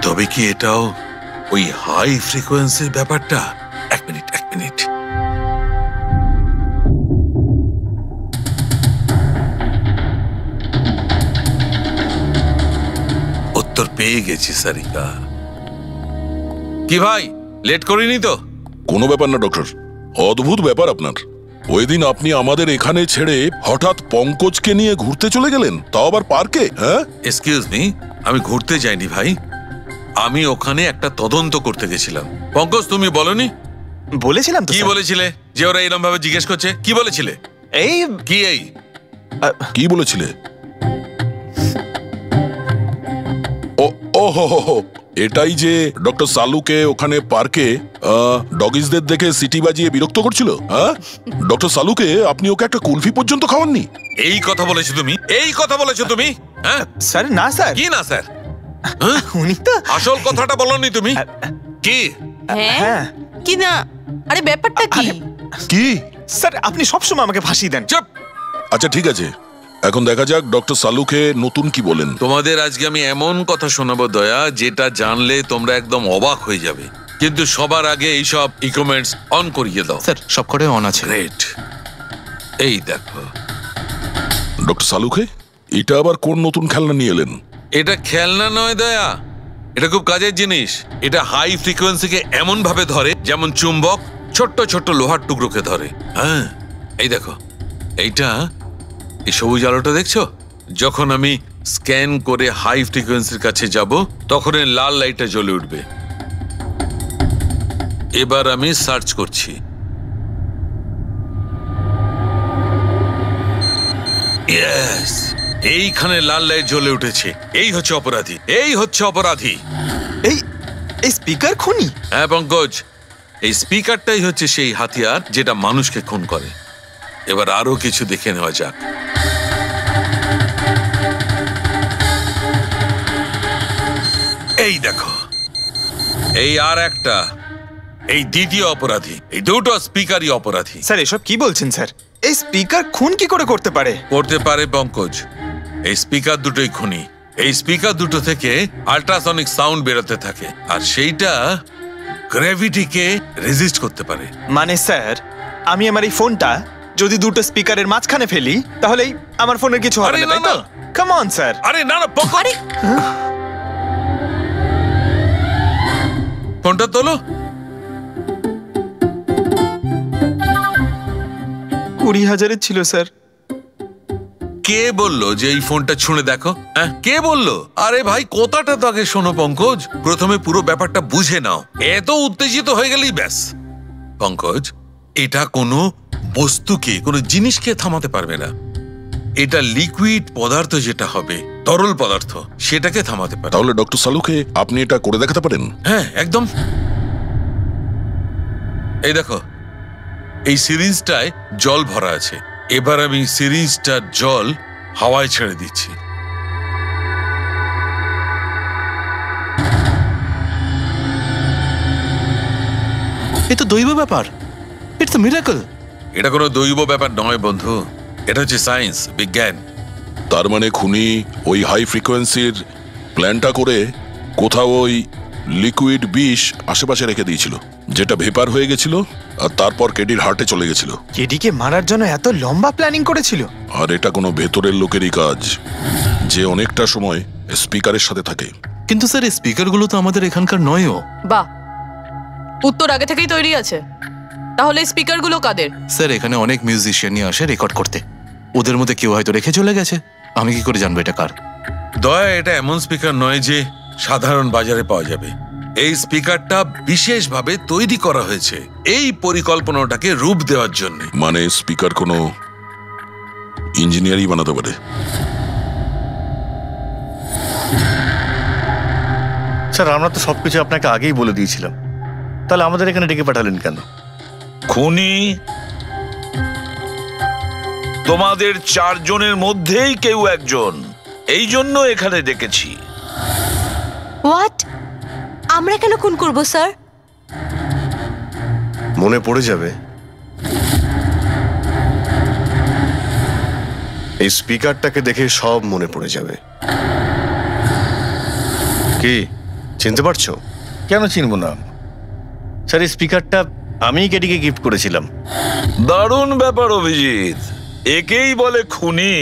তবে কি এটাও ওই হাই ফ্রিকোয়েন্সির ব্যাপারটা? এক মিনিট এক মিনিট। উত্তর পেয়ে গেছি সারিকা। কি ভাই, লেট করিনি তো? কোনো ব্যাপার না ডক্টর, অদ্ভুত ব্যাপার আপনার। ওই দিন আপনি আমাদের এখানে ছেড়ে হঠাৎ পঙ্কজকে নিয়ে ঘুরতে চলে গেলেন, তাও আবার পার্কে। হ্যাঁ, এক্সকিউজ মি, আমি ঘুরতে যাইনি ভাই, আমি ওখানে একটা তদন্ত করতে গেছিলাম। পঙ্কজ তুমি বলনি? বলেছিলাম তো। কি বলেছিলে? যে ওরা এরকম ভাবে জিজ্ঞেস করছে, কি বলেছিলে? এই কি এই কি বলেছিলে? ও হো, এটাই যে ডক্টর সালুকে ওখানে পার্কে ডগিসদের দেখে সিটি বাজিয়ে বিরক্ত করছিল। হ্যাঁ, ডক্টর সালুকে আপনি ওকে একটা কুলফি পর্যন্ত খাওয়াননি? এই কথা বলেছো তুমি? এই কথা বলেছো তুমি? হ্যাঁ স্যার। না স্যার। কি না স্যার? উনি তো আসল কথাটা বলনি তুমি। কি? হ্যাঁ কি না? আরে ব্যাপারটা কি? কি স্যার, আপনি সবসময় আমাকে ফাঁসি দেন। চুপ। আচ্ছা ঠিক আছে, এখন দেখা যাক ডক্টর সালুকে নতুন কি বলেন। তোমাদের আজকে আমি এমন কথা শোনাবো দয়া, যেটা জানলে তোমরা একদম অবাক হয়ে যাবে। কিন্তু সবার আগে এইসব ইকুইপমেন্টস অন করিয়ে দাও। স্যার সবকটাই অন আছে। গ্রেট। এই দেখো ডক্টর সালুকে, এটা আবার কোন নতুন খেলনা নিয়ে এলেন? এটা খেলনা নয় দয়া, এটা খুব কাজের জিনিস। এটা হাই ফ্রিকোয়েন্সিকে এমন ভাবে ধরে যেমন চুম্বক ছোট্ট ছোট্ট লোহার টুকরোকে ধরে। হ্যাঁ, এই দেখো এইটা, এই সবুজ আলোটা দেখছো? যখন আমি স্ক্যান করে হাই ফ্রিকোয়েন্সির কাছে যাব তখন এই লাল লাইটটা জ্বলে উঠবে। এবার আমি সার্চ করছি। ইয়েস, এইখানে লাল লাইট জ্বলে উঠেছে। এই হচ্ছে অপরাধী, এই হচ্ছে অপরাধী। এই স্পিকার খুনি? হ্যাঁ পঙ্কজ, এই স্পিকারটাই হচ্ছে সেই হাতিয়ার যেটা মানুষকে খুন করে। এবার আরো কিছু দেখে নেওয়া যাক। এই দেখো, এই আর একটা, এই দ্বিতীয় অপরাধী। এই দুটো স্পিকারই অপরাধী। স্যার এসব কি বলছেন স্যার? এই স্পিকার খুন কি করে করতে পারে? করতে পারে পঙ্কজ, এই স্পিকার দুটোই খুনি। এই স্পিকার দুটো থেকে আল্ট্রাসনিক সাউন্ড বেরোতে থাকে, আর সেইটা গ্র্যাভিটিকে রেজিস্ট করতে পারে। মানে স্যার, আমি আমার এই ফোনটা যদি দুটো স্পিকারের মাঝখানে ফেলি তাহলেই আমার ফোনের কিছু হবে না, তাই তো? Come on sir. আরে না না পঙ্কজ, ফোনটা তোলো। 20,000 ছিল স্যার। কে বললো যে এই ফোনটা ছুঁড়ে দেখো? হ্যাঁ, কে বললো? আরে ভাই কথাটা তো আগে শোনো পঙ্কজ, প্রথমে পুরো ব্যাপারটা বুঝে নাও। এত উত্তেজিত হয়ে গেলেই ব্যাস। পঙ্কজ, এটা কোনো বস্তুকে, কোনো জিনিসকে থামাতে পারবে না। এটা লিকুইড পদার্থ যেটা হবে, তরল পদার্থ, সেটাকে থামাতে পারে। তাহলে ডক্টর সালুকে আপনি এটা করে দেখাতে পারেন? হ্যাঁ একদম। এই দেখো, এই সিরিঞ্জটায় জল ভরা আছে। এবার আমি সিরিঞ্জটার জল হাওয়ায় ছেড়ে দিচ্ছি। এ তো দৈব ব্যাপার, ইটস আ মিরাকল। এটা কোনো দৈব ব্যাপার নয় বন্ধু, এটা হচ্ছে সায়েন্স, বিজ্ঞান। তার মানে খুনি ওই হাই ফ্রিকোয়েন্সির প্ল্যানটা করে কোথাও ওই লিকুইড বিষ আশেপাশে রেখে দিয়েছিল, যেটা ভেপার হয়ে গেছিল আর তারপর কেডির হার্টে চলে গেছিল। কেডিকে মারার জন্য এত লম্বা প্ল্যানিং করেছিল? আর এটা কোনো ভেতরের লোকেরই কাজ, যে অনেকটা সময় স্পিকারের সাথে থাকে। কিন্তু স্যার এই স্পিকারগুলো তো আমাদের এখানকার নয়ও। বাহ, উত্তর আগে থেকেই তৈরি আছে। তাহলে স্পিকারগুলো কাদের? স্যার এখানে অনেক মিউজিশিয়ানই আসে রেকর্ড করতে, ওদের মধ্যে কেউ হয়তো রেখে চলে গেছে। আমি কি করে জানবো এটা কার? দয়া, এটা এমন স্পিকার নয় যে সাধারণ বাজারে পাওয়া যাবে। এই স্পিকারটা বিশেষভাবে তৈরি করা হয়েছে এই পরিকল্পনাটাকে রূপ দেওয়ার জন্য। মানে স্পিকার কোনো ইঞ্জিনিয়ারই বানাতে পারে। স্যার আমরা তো সবকিছু আপনাকে আগেই বলে দিয়েছিলাম, তাহলে আমাদের এখানে ডেকে পাঠালেন কেন? খুনি তোমাদের 4 জনের মধ্যেই কেউ একজন, এই জন্য এখানে ডেকেছি। হোয়াট? আমরা কেন খুন করব স্যার? মনে পড়ে যাবে এই স্পিকারটাকে দেখে, সব মনে পড়ে যাবে। কি চিনতে পারছো? কেন চিনবো না স্যার, এই স্পিকারটা আমিই কেডিকে গিফট করেছিলাম। দারুণ ব্যাপার অভিজিৎ, একেই বলে খুনি।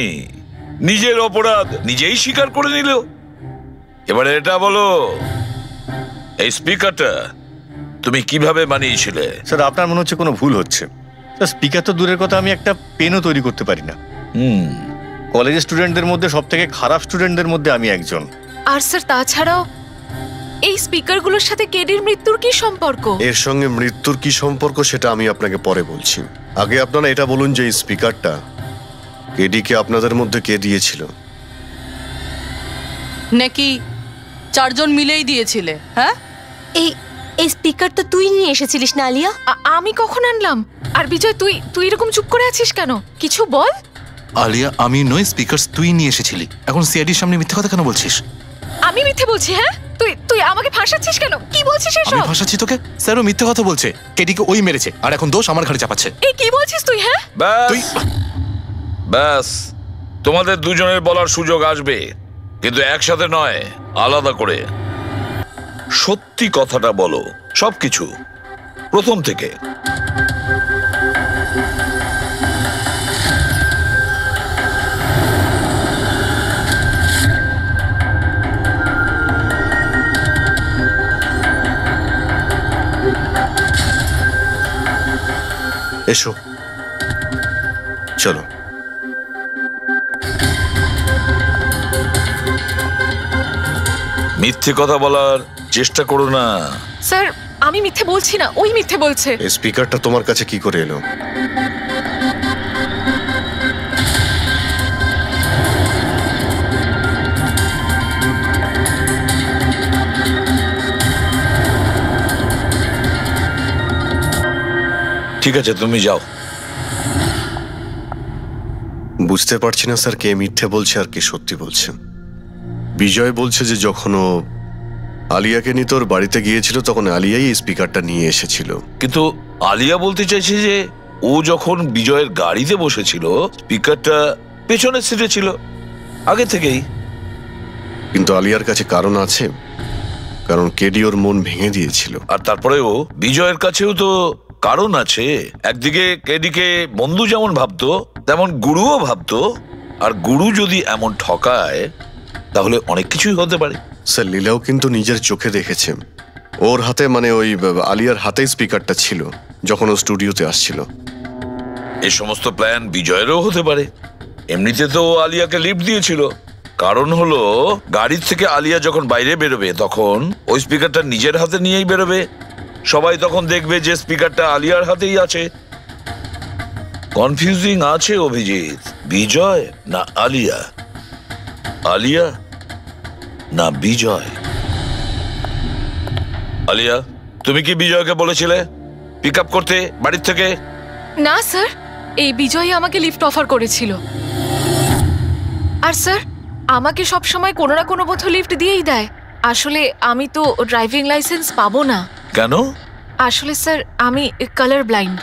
নিজের অপরাধ নিজেই স্বীকার করে নিল। এবারে এটা বলো, এই স্পিকারটা তুমি কিভাবে বানিয়েছিলে? স্যার আপনার মনে হচ্ছে কোনো ভুল হচ্ছে। স্যার স্পিকার তো দূরের কথা, আমি একটা পেনও তৈরি করতে পারি না। কলেজের স্টুডেন্টদের মধ্যে সব থেকে খারাপ স্টুডেন্টদের মধ্যে আমি একজন। আর স্যার তাছাড়াও এই স্পিকারগুলোর সাথে কেডির মৃত্যুর কি সম্পর্ক? এর সঙ্গে মৃত্যুর কি সম্পর্ক সেটা আমি আপনাকে পরে বলছি। আগে আপনারা এটা বলুন যে এই স্পিকারটা কেডিকে আপনাদের মধ্যে কে দিয়েছিল? নাকি 4 জন মিলেই দিয়েছিলে? হ্যাঁ, এই স্পিকার তো তুই নিয়ে এসেছিলিস না আলিয়া? আমি কখন আনলাম? আর বিজয়, তুই এরকম চুপ করে আছিস কেন? কিছু বল। আলিয়া, আমি নই, স্পিকার তুই নিয়ে এসেছিলি। এখন সিআইডির সামনে মিথ্যে কথা কেন বলছিস? আমি মিথ্যে বলছি? হ্যাঁ, তুই আমাকে ফাঁসাচ্ছিস কেন? কি বলছিস এসব? আমি ফাঁসাচ্ছি তোকে? স্যারও মিথ্যে কথা বলছে, কেডিকে ওই মেরেছে আর এখন দোষ আমার ঘাড়ে চাপাচ্ছে। এই কি বলছিস তুই? হ্যাঁ, ব্যাস, তোমাদের দুজনের বলার সুযোগ আসবে, কিন্তু একসাথে নয়, আলাদা করে। সত্যি কথাটা বলো, সবকিছু প্রথম থেকে। এসো, চলো। মিথ্যে কথা বলার চেষ্টা করো না। স্যার আমি মিথ্যে বলছি না, ওই মিথ্যে বলছে। এই স্পিকারটা তোমার কাছে কি করে এলো? ঠিক আছে, তুমি যাও। বুঝতে পারছি না স্যার, কে মিথ্যে বলছে আর কে সত্যি বলছে। বিজয় বলছে যে যখন ও আলিয়াকে নিয়ে তোর বাড়িতে গিয়েছিল তখন আলিয়াই এই স্পিকারটা নিয়ে এসেছিল। কিন্তু আলিয়া বলতে চাইছে যে ও যখন বিজয়ের গাড়িতে বসেছিল স্পিকারটা পেছনের সিটে ছিল আগে থেকেই। কিন্তু আলিয়ার কাছে কারণ আছে, কারণ কেডি ওর মন ভেঙে দিয়েছিল। আর তারপরেও বিজয়ের কাছেও তো কারণ আছে। একদিকে কেডিকে বন্ধু যেমন ভাবতো তেমন গুরুও ভাবতো, আর গুরু যদি এমন ঠকায় তাহলে অনেক কিছুই হতে পারে। স্যার লীলাও কিন্তু নিজের চোখে দেখেছে, ওর হাতে মানে ওই আলিয়ার হাতেই স্পিকারটা ছিল যখন ও স্টুডিওতে আসছিল। এই সমস্ত প্ল্যান বিজয়েরও হতে পারে। এমনিতে তো আলিয়াকে লিফট দিয়েছিল, কারণ হলো গাড়ির থেকে আলিয়া যখন বাইরে বেরোবে তখন ওই স্পিকারটা নিজের হাতে নিয়েই বেরোবে। সবাই তখন দেখবে যে স্পিকারটা আলিয়ার হাতেই আছে। কনফিউজিং আছে অভিজিৎ, বিজয় না আলিয়া, আলিয়া না বিজয়। আলিয়া, তুমি কি বিজয়কে বলেছিলে পিক আপ করতে বাড়ির থেকে? না স্যার, এই বিজয়ই আমাকে লিফট অফার করেছিল। আর স্যার, আমাকে সব সময় কোনো না কোনো বোধ লিফট দিয়েই দেয়। আসলে আমি তো ড্রাইভিং লাইসেন্স পাবো না। কেন? আসলে স্যার, আমি কালার ব্লাইন্ড,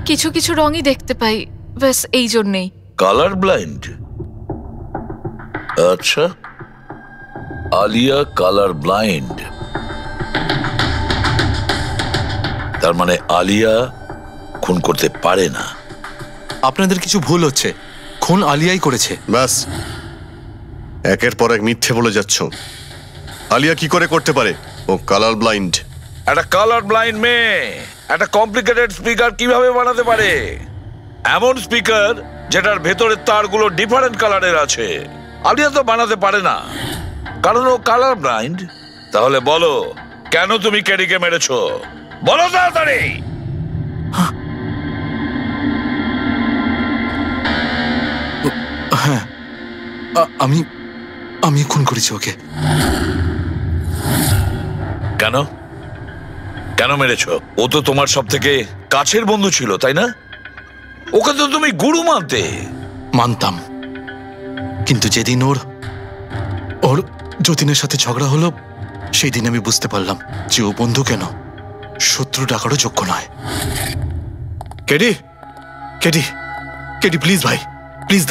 কিছু কিছু রঙই দেখতে পাই, ব্যাস এই জন্যেই। Colour blind? আচ্ছা, আলিয়া কালার ব্লাইন্ড। তার মানে আলিয়া খুন করতে পারে না। আপনাদের কিছু ভুল হচ্ছে, খুন আলিয়াই করেছে। ব্যাস, একের পর এক মিথ্যে বলে যাচ্ছ। আলিয়া কি করে করতে পারে? ও কালার ব্লাইন্ড। একটা কালার ব্লাইন্ড মেয়ে একটা কমপ্লিকেটেড স্পিকার কিভাবে বানাতে পারে? এমন স্পিকার যেটার ভেতরের তারগুলো ডিফারেন্ট কালারের আছে। আলিয়া তো বানাতে পারে না, কারণ ও কালার ব্লাইন্ড। তাহলে বলো, কেন তুমি কেডিকে মেরেছো? বলো তাড়াতাড়ি। হ্যাঁ, আমি আমি খুন করেছি ওকে। কেন কেন মেরেছো? ও তো তোমার সব থেকে কাছের বন্ধু ছিল, তাই না? ওকে তো তুমি গুরু মানতে। মানতাম, কিন্তু যেদিন ওর যতীনের সাথে ঝগড়া হলো, সেই দিন আমি বুঝতে পারলাম যে ও বন্ধু কেন, শত্রু ডাকারও যোগ্য নয়। কেডি কেডি কেডি, প্লিজ ভাই, প্লিজ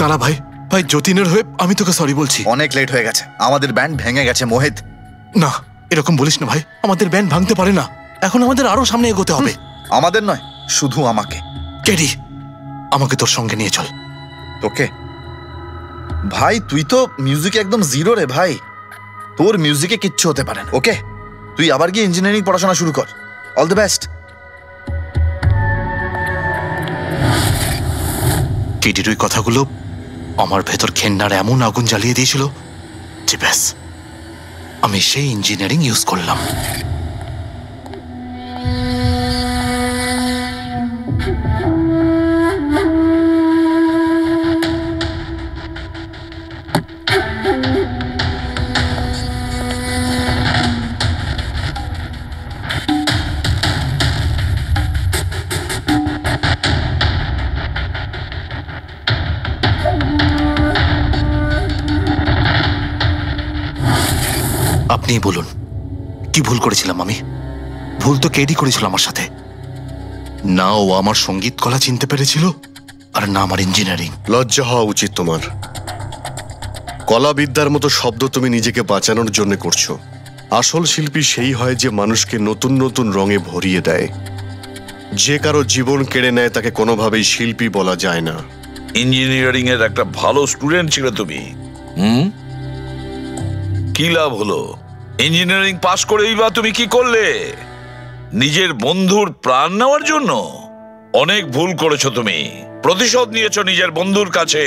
দাঁড়া ভাই। ভাই, যতীনের হয়ে আমি তোকে সরি বলছি। অনেক লেট হয়ে গেছে, আমাদের ব্যান্ড ভেঙে গেছে মোহিত। না, এরকম বলিস না ভাই, আমাদের ব্যান্ড ভাঙতে পারে না। এখন আমাদের আরো সামনে এগোতে হবে। আমাদের নয়, শুধু আমাকে। কেডি, আমাকে তোর সঙ্গে নিয়ে চল। তোকে? ভাই, তুই তো মিউজিকে একদম জিরো রে ভাই, তোর মিউজিকে কিচ্ছু হতে পারে না। ওকে, তুই আবার গিয়ে ইঞ্জিনিয়ারিং পড়াশোনা শুরু কর। All the best. কেডির ওই কথাগুলো আমার ভেতর ঘেন্নার এমন আগুন জ্বালিয়ে দিয়েছিল যে ব্যাস, আমি সেই ইঞ্জিনিয়ারিং ইউজ করলাম। আপনিই বলুন, কি ভুল করেছিলাম আমি? ভুল তো কেডি করেছিল আমার সাথে। না ও আমার সঙ্গীত কলা চিনতে পেরেছিল, আর না আমার ইঞ্জিনিয়ারিং। লজ্জা হওয়া উচিত তোমার। কলাবিদ্যার মতো শব্দ তুমি নিজেকে বাঁচানোর জন্য করছো। আসল শিল্পী সেই হয় যে মানুষকে নতুন নতুন রঙে ভরিয়ে দেয়। যে কারো জীবন কেড়ে নেয় তাকে কোনোভাবেই শিল্পী বলা যায় না। ইঞ্জিনিয়ারিং এর একটা ভালো স্টুডেন্ট ছিল তুমি। কি লাভ হলো? ইঞ্জিনিয়ারিং পাশ করেই বা তুমি কি করলে? নিজের বন্ধুর প্রাণ নেওয়ার জন্য? অনেক ভুল করেছো তুমি। প্রতিশোধ নিয়েছো নিজের বন্ধুর কাছে,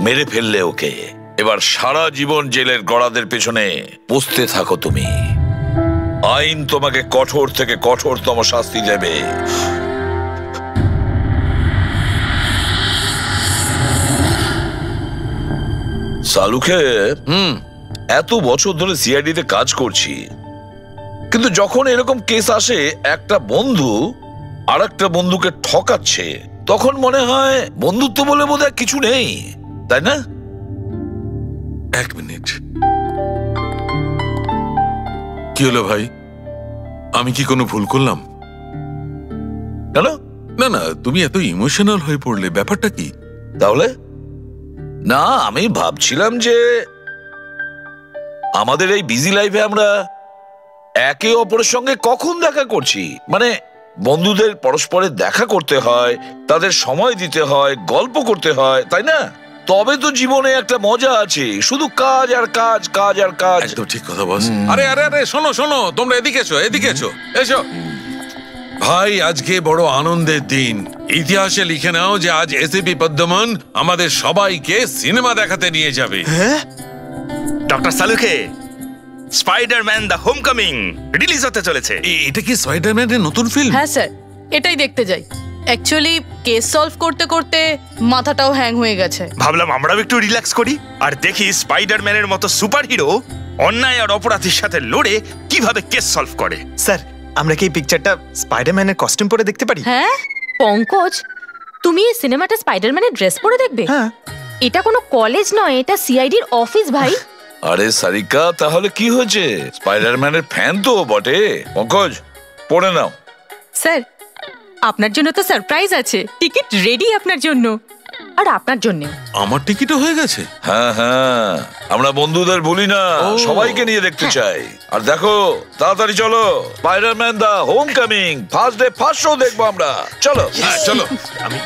মেরে ফেললে ওকে। এবার সারা জীবন জেলের গড়াদের পেছনে পৌঁছতে থাকো তুমি। আইন তোমাকে কঠোর থেকে কঠোরতম শাস্তি দেবে। সালুকে এত বছর ধরে সিআইডি তে কাজ করছি, কিন্তু যখন এরকম কেস আসে একটা বন্ধু আর একটা বন্ধুকে ঠকাচ্ছে, তখন মনে হয় বন্ধুত্ব বলে বোধহয় কিছু নেই, তাই না? এক মিনিট, কি হলো ভাই? আমি কি কোনো ভুল করলাম? কেন? না না, তুমি এত ইমোশনাল হয়ে পড়লে, ব্যাপারটা কি? তাহলে না, আমি ভাবছিলাম যে আমাদের এই বিজি লাইফে আমরা একে অপরের সঙ্গে কখন দেখা করছি। মানে বন্ধুদের পরস্পরের দেখা করতে হয়, তাদের সময় দিতে হয়, গল্প করতে হয়, তাই না? তবে তো জীবনে একটা মজা আছে। শুধু কাজ আর কাজ, কাজ আর কাজ। একদম ঠিক কথা বস। আরে আরে আরে, শোনো শোনো, তোমরা এদিকে এসো, এদিকে এসো, এসো। ভাই, আজকে বড় আনন্দের দিন। ইতিহাসে লিখে নাও যে আজ এসিপি পদ্মমন আমাদের সবাইকে সিনেমা দেখাতে নিয়ে যাবে। ডক্টর সালুকে, স্পাইডারম্যান দ্য হোমকামিং রিলিজ হতে চলেছে। এটা কি স্পাইডারম্যানের নতুন ফিল্ম? হ্যাঁ স্যার, এটাই দেখতে যাই। অ্যাকচুয়ালি কেস সলভ করতে করতে মাথাটাও হ্যাং হয়ে গেছে। ভাবলাম আমরাও একটু রিল্যাক্স করি আর দেখি স্পাইডারম্যানের মতো সুপারহিরো অন্যায় আর অপরাধীর সাথে লড়ে কিভাবে কেস সলভ করে। স্যার, আমরা কি এই পিকচারটা স্পাইডারম্যানের কস্টিউম পরে দেখতে পারি? হ্যাঁ পঙ্কজ, তুমি এই সিনেমাটা স্পাইডারম্যানের ড্রেস পরে দেখবে? হ্যাঁ। এটা কোনো কলেজ নয়, এটা সিআইডির অফিস ভাই। আরে সারিকা, তাহলে কি হয়েছে? স্পাইডারম্যানের ফ্যান তো বটে। পঙ্কজ, পড়ে নাও। স্যার, আপনার জন্য তো সারপ্রাইজ আছে, টিকিট রেডি আপনার জন্য আর আপনার জন্য। আমার টিকিটও হয়ে গেছে? হ্যাঁ হ্যাঁ, আমরা বন্ধুদের ভুলি না, সবাইকে নিয়ে দেখতে চাই। আর দেখো, তাড়াতাড়ি চলো, Spiderman the homecoming first day first show দেখবো আমরা। চলো চলো। আমি